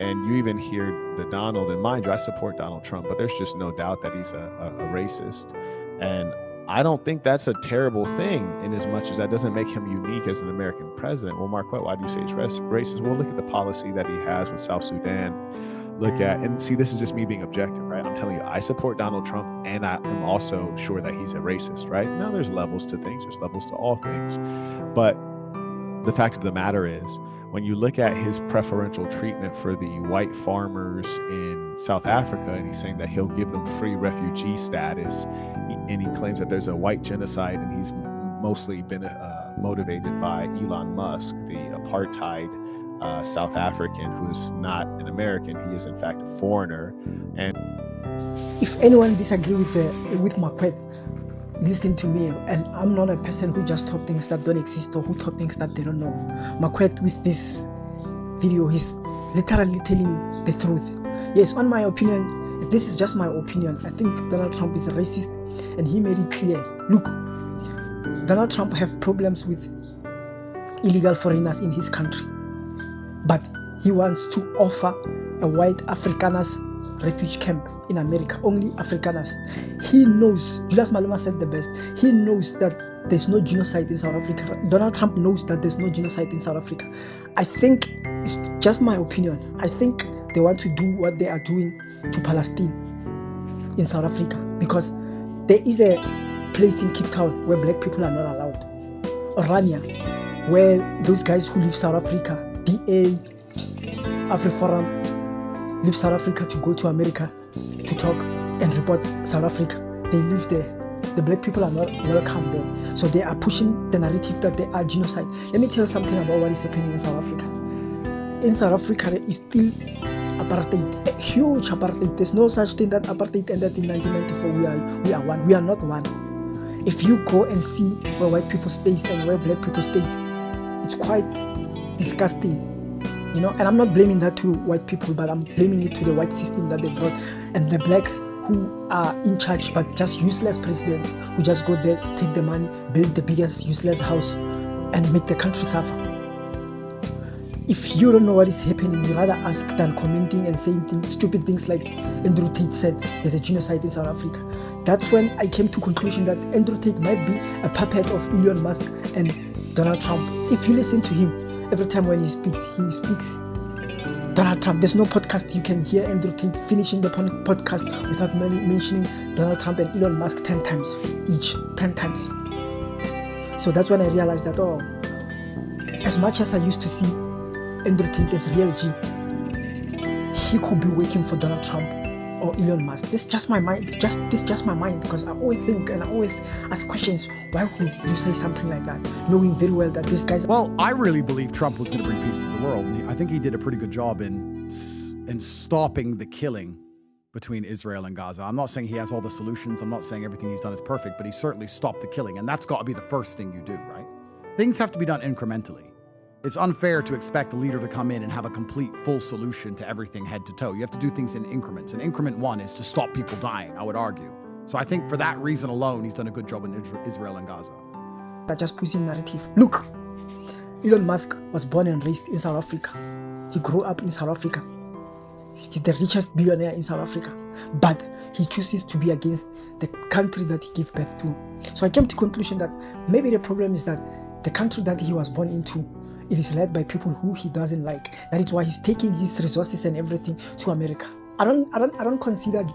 And you even hear the Donald, and mind you, I support Donald Trump, but there's just no doubt that he's a racist. And I don't think that's a terrible thing, in as much as that doesn't make him unique as an American president. Well, Marquette, why do you say he's racist? Well, look at the policy that he has with South Sudan. Look at, and see, this is just me being objective, right? I'm telling you, I support Donald Trump, and I am also sure that he's a racist, right? Now, there's levels to things, there's levels to all things. But the fact of the matter is, when you look at his preferential treatment for the white farmers in South Africa, and he's saying that he'll give them free refugee status, and he claims that there's a white genocide, and he's mostly been motivated by Elon Musk, the apartheid South African, who is not an American. He is in fact a foreigner. And if anyone disagree with Marquette, listen to me. And I'm not a person who just talk things that don't exist, or who talk things that they don't know. Marquette, with this video, he's literally telling the truth. Yes, on my opinion, this is just my opinion. I think Donald Trump is a racist, and he made it clear. Look, Donald Trump have problems with illegal foreigners in his country, but he wants to offer a white Afrikaners refuge camp in America, only Afrikaners. He knows, Julius Malema said the best, he knows that there's no genocide in South Africa. Donald Trump knows that there's no genocide in South Africa. I think, it's just my opinion, I think they want to do what they are doing to Palestine in South Africa, because there is a place in Cape Town where black people are not allowed. Orania, where those guys who leave South Africa, DA, AfriForum, leave South Africa to go to America to talk and report South Africa. They live there. The black people are not welcome there. So they are pushing the narrative that they are genocide. Let me tell you something about what is happening in South Africa. In South Africa, there is still apartheid, a huge apartheid. There's no such thing that apartheid ended in 1994. We are one. We are not one. If you go and see where white people stay and where black people stay, it's quite disgusting. You know, and I'm not blaming that to white people, but I'm blaming it to the white system that they brought, and the blacks who are in charge, but just useless presidents who just go there, take the money, build the biggest useless house, and make the country suffer. If you don't know what is happening, you rather ask than commenting and saying stupid things like Andrew Tate said there's a genocide in South Africa. That's when I came to conclusion that Andrew Tate might be a puppet of Elon Musk and Donald Trump. If you listen to him, every time when he speaks Donald Trump. There's no podcast you can hear Andrew Tate finishing the podcast without mentioning Donald Trump and Elon Musk 10 times each. 10 times. So that's when I realized that, as much as I used to see Andrew Tate as real G, he could be working for Donald Trump or Elon Musk. This is just my mind. This is just my mind, because I always think and I always ask questions. Why would you say something like that, knowing very well that this guy's... Well, I really believe Trump was going to bring peace to the world, and I think he did a pretty good job in stopping the killing between Israel and Gaza. I'm not saying he has all the solutions. I'm not saying everything he's done is perfect, but he certainly stopped the killing, and that's got to be the first thing you do, right? Things have to be done incrementally. It's unfair to expect a leader to come in and have a complete, full solution to everything head to toe. You have to do things in increments. And increment one is to stop people dying, I would argue. So I think for that reason alone, he's done a good job in Israel and Gaza. That just puts in narrative. Look, Elon Musk was born and raised in South Africa. He grew up in South Africa. He's the richest billionaire in South Africa. But he chooses to be against the country that he gave birth to. So I came to the conclusion that maybe the problem is that the country that he was born into, it is led by people who he doesn't like. That is why he's taking his resources and everything to America. I don't consider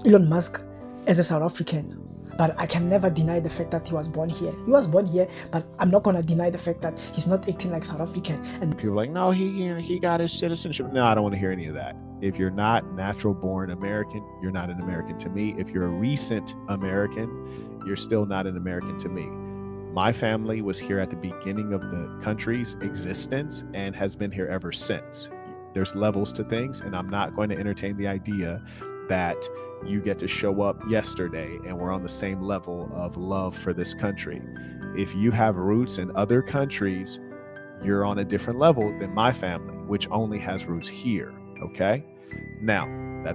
Elon Musk as a South African, but I can never deny the fact that he was born here. He was born here, but I'm not gonna deny the fact that he's not acting like South African. And people are like, no, he got his citizenship. No, I don't want to hear any of that. If you're not natural born American, you're not an American to me. If you're a recent American, you're still not an American to me. My family was here at the beginning of the country's existence and has been here ever since. There's levels to things, and I'm not going to entertain the idea that you get to show up yesterday and we're on the same level of love for this country. If you have roots in other countries, you're on a different level than my family, which only has roots here, okay? Now,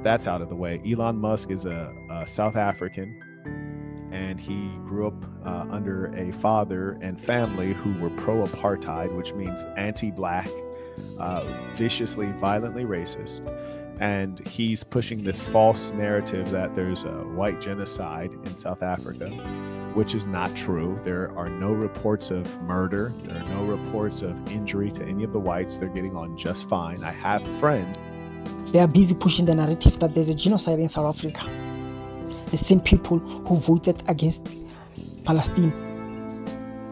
that's out of the way, Elon Musk is a South African, and he grew up under a father and family who were pro-apartheid, which means anti-black, viciously, violently racist. And he's pushing this false narrative that there's a white genocide in South Africa, which is not true. There are no reports of murder. There are no reports of injury to any of the whites. They're getting on just fine. I have friends. They are busy pushing the narrative that there's a genocide in South Africa. The same people who voted against Palestine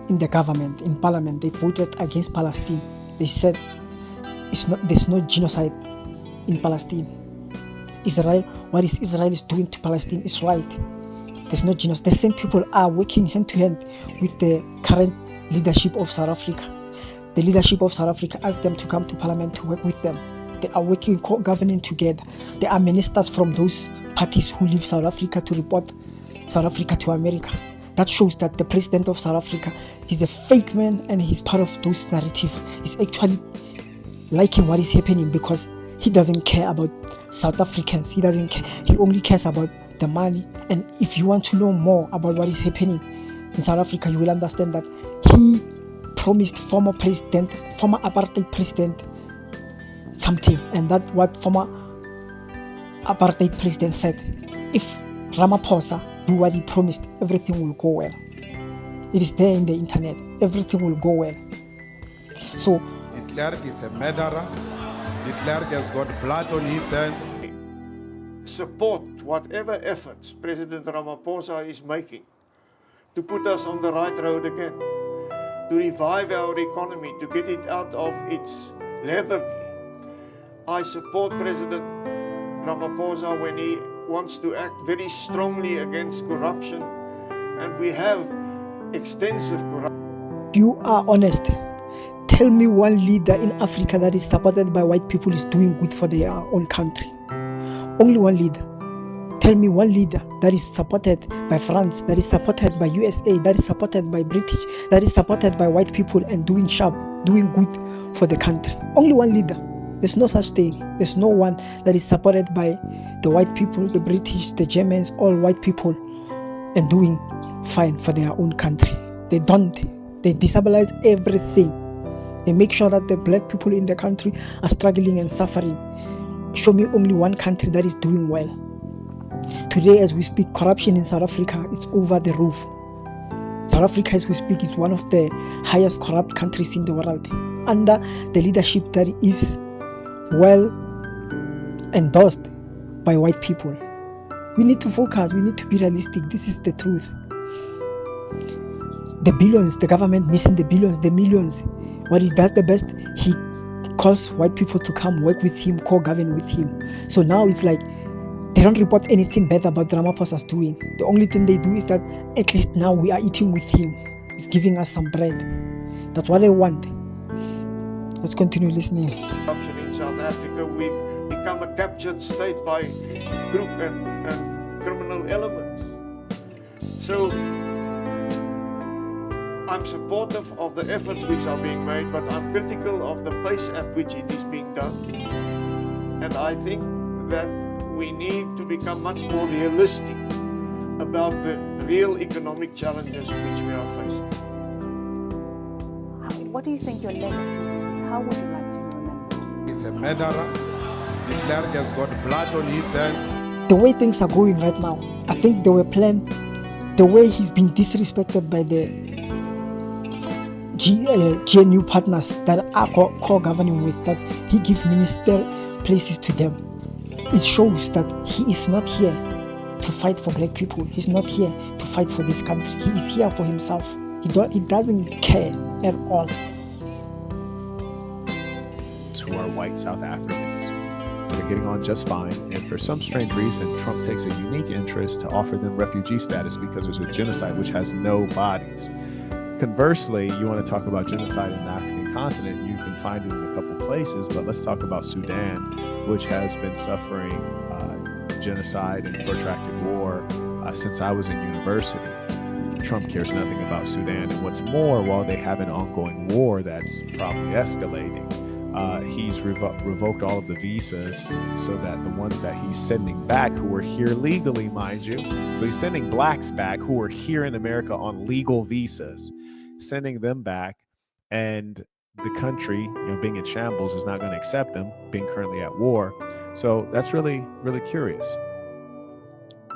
in the government, in parliament, they voted against Palestine. They said there's no genocide in Palestine. Israel, what Israel is doing to Palestine is right. There's no genocide. The same people are working hand to hand with the current leadership of South Africa. The leadership of South Africa asked them to come to parliament to work with them. They are working, governing together. There are ministers from those parties who leave South Africa to report South Africa to America. That shows that the president of South Africa, he's a fake man and he's part of those narrative. He's actually liking what is happening because he doesn't care about South Africans. He doesn't care. He only cares about the money. And if you want to know more about what is happening in South Africa, you will understand that he promised former apartheid president something, and that what former apartheid president said, if Ramaphosa do what he promised, everything will go well. It is there in the internet. Everything will go well. So De Klerk is a murderer. De Klerk has got blood on his hands. Support whatever efforts President Ramaphosa is making to put us on the right road again, to revive our economy, to get it out of its lethargy. I support President Ramaphosa when he wants to act very strongly against corruption, and we have extensive corruption. if you are honest, tell me one leader in Africa that is supported by white people is doing good for their own country. Only one leader. Tell me one leader that is supported by France, that is supported by USA, that is supported by British, that is supported by white people and doing good for the country. Only one leader. There's no such thing. There's no one that is supported by the white people, the British, the Germans, all white people, and doing fine for their own country. They don't. They destabilize everything. They make sure that the black people in the country are struggling and suffering. Show me only one country that is doing well. Today, as we speak, corruption in South Africa is over the roof. South Africa, as we speak, is one of the highest corrupt countries in the world, under the leadership that is well endorsed by white people. We need to focus. We need to be realistic. This is the truth. The billions, the government missing the billions, the millions. What he does the best, he calls white people to come work with him, co-govern with him. So now it's like they don't report anything bad about Ramaphosa's doing. The only thing they do is that at least now we are eating with him. He's giving us some bread. That's what I want. Let's continue listening. Corruption in South Africa, we've become a captured state by crook and criminal elements. So I'm supportive of the efforts which are being made, but I'm critical of the pace at which it is being done. And I think that we need to become much more realistic about the real economic challenges which we are facing. What do you think your legacy will be? How would you like to be remembered? He's a murderer. De Klerk has got blood on his hands. The way things are going right now, I think they were planned. The way he's been disrespected by the GNU partners that are co-governing with, that he gives minister places to them. It shows that he is not here to fight for black people. He's not here to fight for this country. He is here for himself. He doesn't care at all. Who are white South Africans. They're getting on just fine, and for some strange reason, Trump takes a unique interest to offer them refugee status because there's a genocide which has no bodies. Conversely, you want to talk about genocide in the African continent, you can find it in a couple places, but let's talk about Sudan, which has been suffering genocide and protracted war since I was in university. Trump cares nothing about Sudan, and what's more, while they have an ongoing war that's probably escalating, he's revoked all of the visas so that the ones that he's sending back, who were here legally, mind you, so he's sending blacks back who are here in America on legal visas, sending them back, and the country, being in shambles is not going to accept them, being currently at war. So that's really, really curious.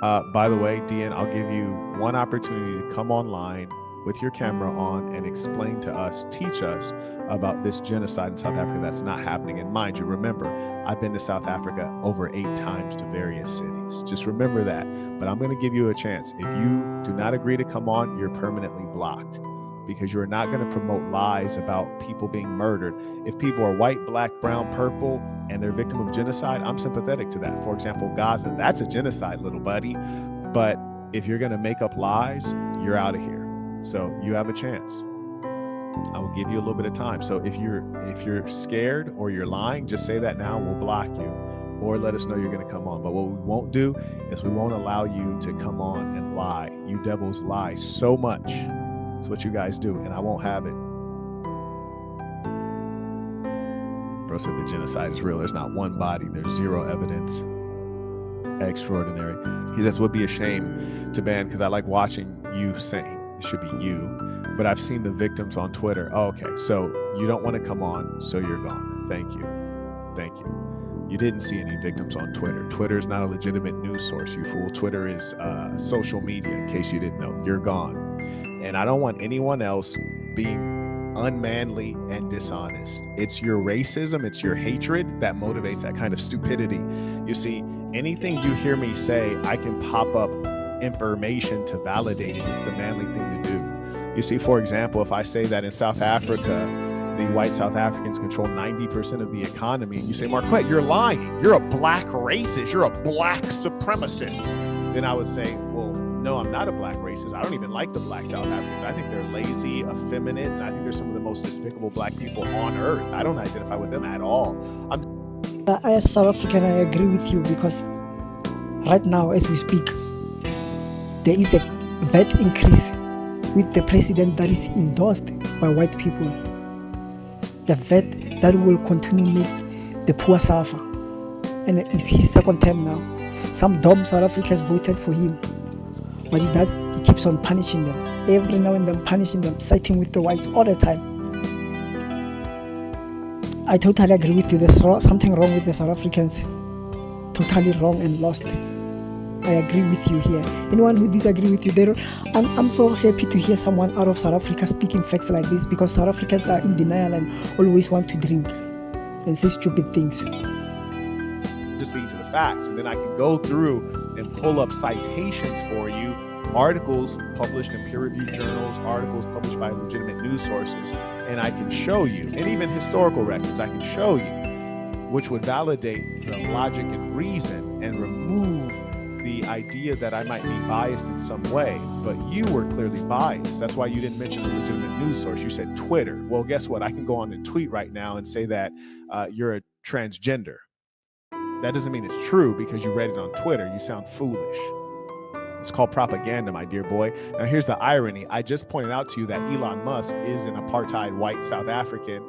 By the way, Dean, I'll give you one opportunity to come online with your camera on and explain to us, teach us about this genocide in South Africa that's not happening. And mind you, remember, I've been to South Africa over 8 times to various cities. Just remember that. But I'm going to give you a chance. If you do not agree to come on, you're permanently blocked, because you're not going to promote lies about people being murdered. If people are white, black, brown, purple, and they're victim of genocide, I'm sympathetic to that. For example, Gaza, that's a genocide, little buddy. But if you're going to make up lies, you're out of here. So you have a chance. I will give you a little bit of time. So if you're scared or you're lying, just say that now. We'll block you, or let us know you're going to come on. But what we won't do is we won't allow you to come on and lie. You devils lie so much. It's what you guys do, and I won't have it. Bro said the genocide is real. There's not one body. There's 0 evidence. Extraordinary. He says, would be a shame to ban, because I like watching you saying it should be you, but I've seen the victims on Twitter. Oh, okay, so you don't want to come on, so you're gone. Thank you. Thank you. You didn't see any victims on Twitter. Twitter is not a legitimate news source, you fool. Twitter is social media, in case you didn't know. You're gone. And I don't want anyone else being unmanly and dishonest. It's your racism, it's your hatred that motivates that kind of stupidity. You see, anything you hear me say, I can pop up information to validate it. It's a manly thing to do. You see, for example, if I say that in South Africa, the white South Africans control 90% of the economy, and you say, Marquette, you're lying. You're a black racist. You're a black supremacist. Then I would say, well, no, I'm not a black racist. I don't even like the black South Africans. I think they're lazy, effeminate, and I think they're some of the most despicable black people on earth. I don't identify with them at all. As South African, I agree with you, because right now, as we speak, there is a VAT increase with the president that is endorsed by white people. The VAT that will continue to make the poor suffer. And it's his second term now. Some dumb South Africans voted for him. What he does, he keeps on punishing them. Every now and then punishing them, siding with the whites all the time. I totally agree with you. There's something wrong with the South Africans. Totally wrong and lost. I agree with you here. Anyone who disagree with you, I'm so happy to hear someone out of South Africa speaking facts like this, because South Africans are in denial and always want to drink and say stupid things. Just speaking to the facts, and then I can go through and pull up citations for you, articles published in peer-reviewed journals, articles published by legitimate news sources, and I can show you, and even historical records, I can show you, which would validate the logic and reason and remove the idea that I might be biased in some way. But you were clearly biased. That's why you didn't mention a legitimate news source. You said Twitter. Well, guess what? I can go on and tweet right now and say that you're a transgender. That doesn't mean it's true because you read it on Twitter. You sound foolish. It's called propaganda, my dear boy. Now, here's the irony. I just pointed out to you that Elon Musk is an apartheid white South African,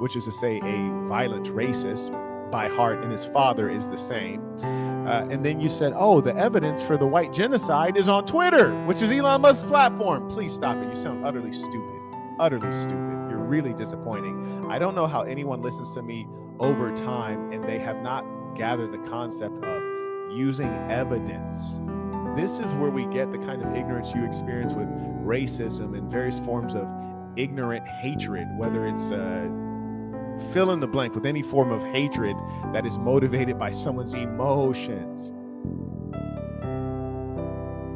which is to say a violent racist by heart, and his father is the same. And then you said, oh, the evidence for the white genocide is on Twitter, which is Elon Musk's platform. Please stop it. You sound utterly stupid. Utterly stupid. You're really disappointing. I don't know how anyone listens to me over time and they have not gathered the concept of using evidence. This is where we get the kind of ignorance you experience with racism and various forms of ignorant hatred, whether it's fill in the blank with any form of hatred that is motivated by someone's emotions.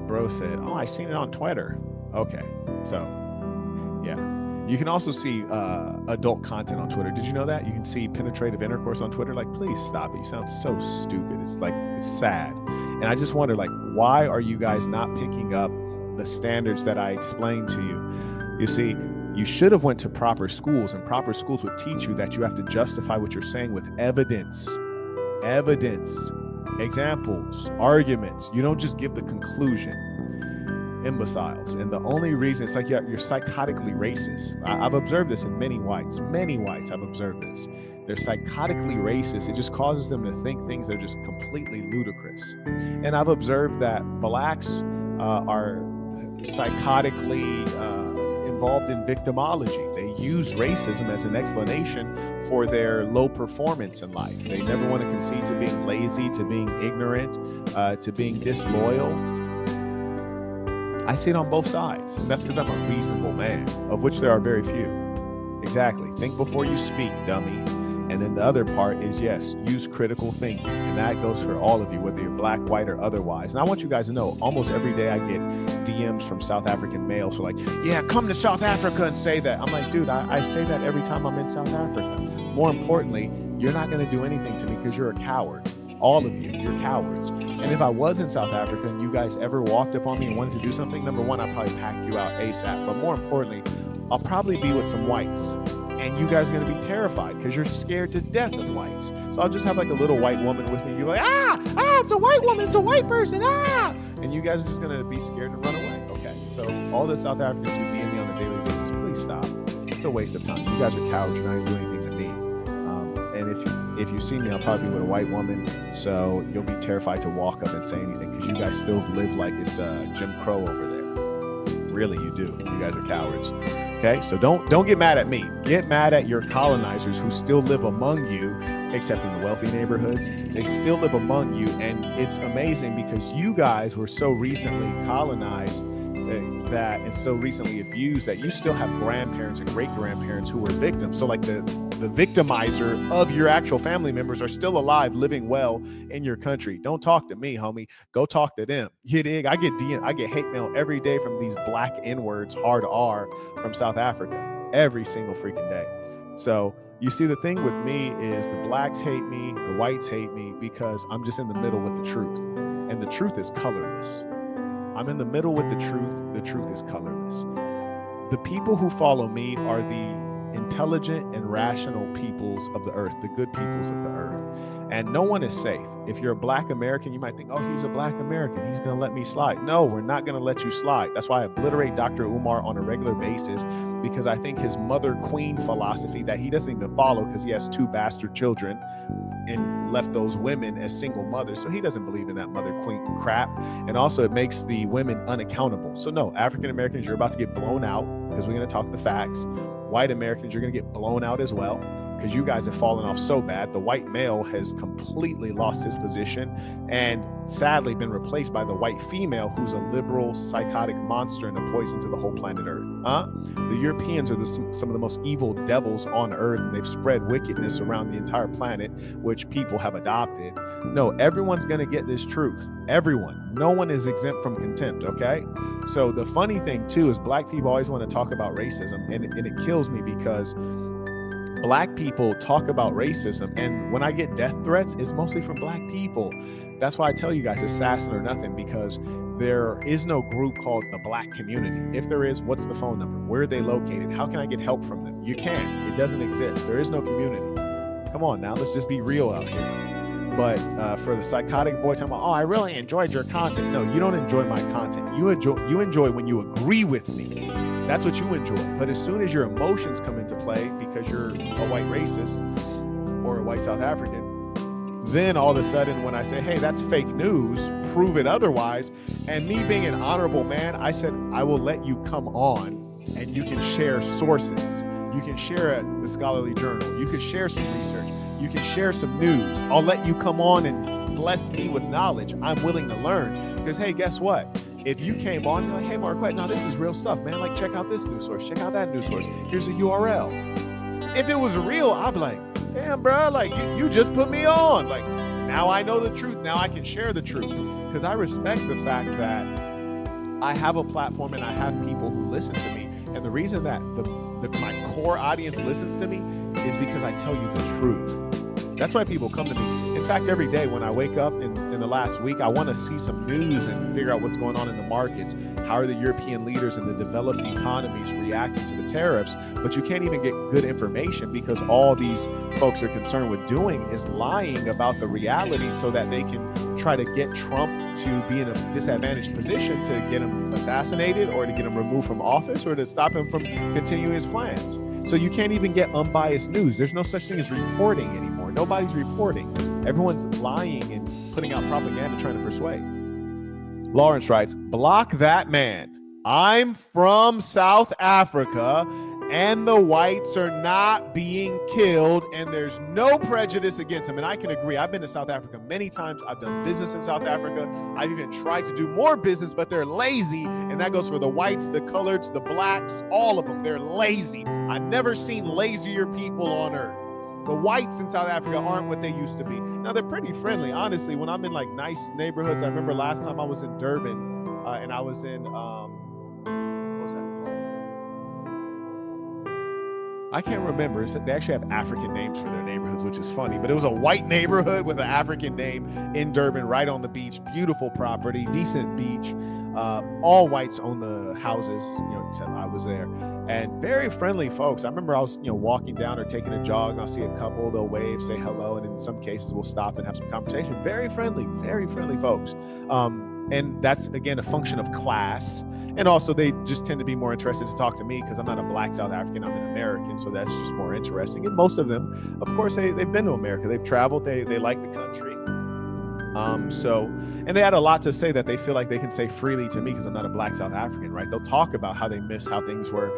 Bro said, oh, I seen it on Twitter. Okay, so yeah. You can also see adult content on Twitter. Did you know that? You can see penetrative intercourse on Twitter. Like, please stop it. You sound so stupid. It's sad. And I just wonder, like, why are you guys not picking up the standards that I explained to you? You see, you should have went to proper schools, and proper schools would teach you that you have to justify what you're saying with evidence, examples, arguments. You don't just give the conclusion. Imbeciles. And the only reason, it's like you're psychotically racist. I've observed this in many whites. I've observed this. They're psychotically racist. It just causes them to think things that are just completely ludicrous. And I've observed that blacks are psychotically involved in victimology. They use racism as an explanation for their low performance in life. They never want to concede to being lazy, to being ignorant, to being disloyal. I see it on both sides, and that's because I'm a reasonable man, of which there are very few. Exactly. Think before you speak, dummy. And then the other part is, yes, use critical thinking. And that goes for all of you, whether you're black, white, or otherwise. And I want you guys to know, almost every day I get DMs from South African males who are like, yeah, come to South Africa and say that. I'm like, dude, I say that every time I'm in South Africa. More importantly, you're not going to do anything to me because you're a coward. All of you, you're cowards. And if I was in South Africa and you guys ever walked up on me and wanted to do something, number one, I'd probably pack you out ASAP. But more importantly, I'll probably be with some whites. And you guys are going to be terrified because you're scared to death of whites. So I'll just have like a little white woman with me. You're like, it's a white woman. It's a white person. And you guys are just going to be scared and run away. Okay. So all the South Africans who DM me on a daily basis, please stop. It's a waste of time. You guys are cowards. You're not going to do anything to me. And if you see me, I'll probably be with a white woman. So you'll be terrified to walk up and say anything because you guys still live like it's Jim Crow over there. Really, you do. You guys are cowards. Okay, so don't get mad at me. Get mad at your colonizers who still live among you, except in the wealthy neighborhoods. They still live among you, and it's amazing because you guys were so recently colonized that and so recently abused that you still have grandparents and great-grandparents who were victims. So like the victimizer of your actual family members are still alive, living well in your country. Don't talk to me, homie. Go talk to them. You dig? I get hate mail every day from these black N-words, hard R, from South Africa every single freaking day. So you see, the thing with me is the blacks hate me, the whites hate me because I'm just in the middle with the truth, and the truth is colorless. I'm in the middle with the truth is colorless. The people who follow me are the intelligent and rational peoples of the earth, the good peoples of the earth. And no one is safe. If you're a black American, you might think, oh, he's a black American, he's going to let me slide. No, we're not going to let you slide. That's why I obliterate Dr. Umar on a regular basis, because I think his mother queen philosophy that he doesn't even follow because he has 2 bastard children and left those women as single mothers. So he doesn't believe in that mother queen crap. And also it makes the women unaccountable. So no, African Americans, you're about to get blown out because we're going to talk the facts. White Americans, you're going to get blown out as well because you guys have fallen off so bad. The white male has completely lost his position and sadly been replaced by the white female, who's a liberal, psychotic monster and a poison to the whole planet Earth. The Europeans are some of the most evil devils on Earth, and they've spread wickedness around the entire planet, which people have adopted. No, everyone's going to get this truth. Everyone. No one is exempt from contempt, okay? So the funny thing, too, is black people always want to talk about racism, and it kills me because black people talk about racism, and when I get death threats, it's mostly from black people. That's why I tell you guys, assassin or nothing, because there is no group called the black community. If there is, what's the phone number? Where are they located? How can I get help from them? You can't. It doesn't exist. There is no community. Come on now, let's just be real out here. But for the psychotic boy talking about, oh, I really enjoyed your content. No, you don't enjoy my content. You enjoy when you agree with me. That's what you enjoy. But as soon as your emotions come into play because you're a white racist or a white South African, then all of a sudden when I say, hey, that's fake news, prove it otherwise, and me being an honorable man, I said, I will let you come on and you can share sources. You can share the scholarly journal. You can share some research. You can share some news. I'll let you come on and bless me with knowledge. I'm willing to learn because, hey, guess what? If you came on, you're like, hey, Marquette, no, this is real stuff, man. Like, check out this news source. Check out that news source. Here's a URL. If it was real, I'd be like, damn, bro, like, you just put me on. Like, now I know the truth. Now I can share the truth because I respect the fact that I have a platform and I have people who listen to me. And the reason that my core audience listens to me is because I tell you the truth. That's why people come to me. In fact, every day when I wake up in the last week, I want to see some news and figure out what's going on in the markets. How are the European leaders and the developed economies reacting to the tariffs? But you can't even get good information because all these folks are concerned with doing is lying about the reality so that they can try to get Trump to be in a disadvantaged position to get him assassinated or to get him removed from office or to stop him from continuing his plans. So you can't even get unbiased news. There's no such thing as reporting anymore. Nobody's reporting. Everyone's lying and putting out propaganda trying to persuade. Lawrence writes, block that man. I'm from South Africa, and the whites are not being killed, and there's no prejudice against them. And I can agree. I've been to South Africa many times. I've done business in South Africa. I've even tried to do more business, but they're lazy. And that goes for the whites, the coloreds, the blacks, all of them. They're lazy. I've never seen lazier people on earth. The whites in South Africa aren't what they used to be. Now, they're pretty friendly, honestly. When I'm in like nice neighborhoods, I remember last time I was in Durban, and I was in, what was that called? I can't remember. They actually have African names for their neighborhoods, which is funny. But it was a white neighborhood with an African name in Durban, right on the beach. Beautiful property, decent beach. All whites own the houses, except I was there. And very friendly folks. I remember I was, walking down or taking a jog, and I'll see a couple, they'll wave, say hello, and in some cases we'll stop and have some conversation. Very friendly folks. And that's, again, a function of class. And also they just tend to be more interested to talk to me because I'm not a black South African, I'm an American. So that's just more interesting. And most of them, of course, they've been to America. They've traveled, they like the country. And they had a lot to say that they feel like they can say freely to me because I'm not a black South African, right? They'll talk about how they miss how things were,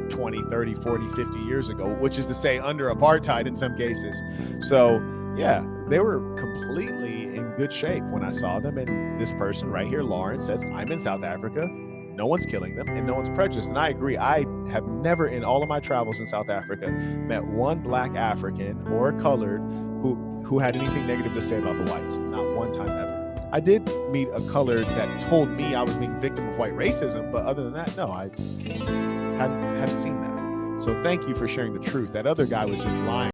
20, 30, 40, 50 years ago, which is to say under apartheid in some cases. So yeah, they were completely in good shape when I saw them. And this person right here, Lauren, says, I'm in South Africa. No one's killing them and no one's prejudiced. And I agree. I have never in all of my travels in South Africa met one black African or a colored who had anything negative to say about the whites. Not one time ever. I did meet a colored that told me I was being victim of white racism, but other than that, no, I hadn't seen that. So thank you for sharing the truth. That other guy was just lying.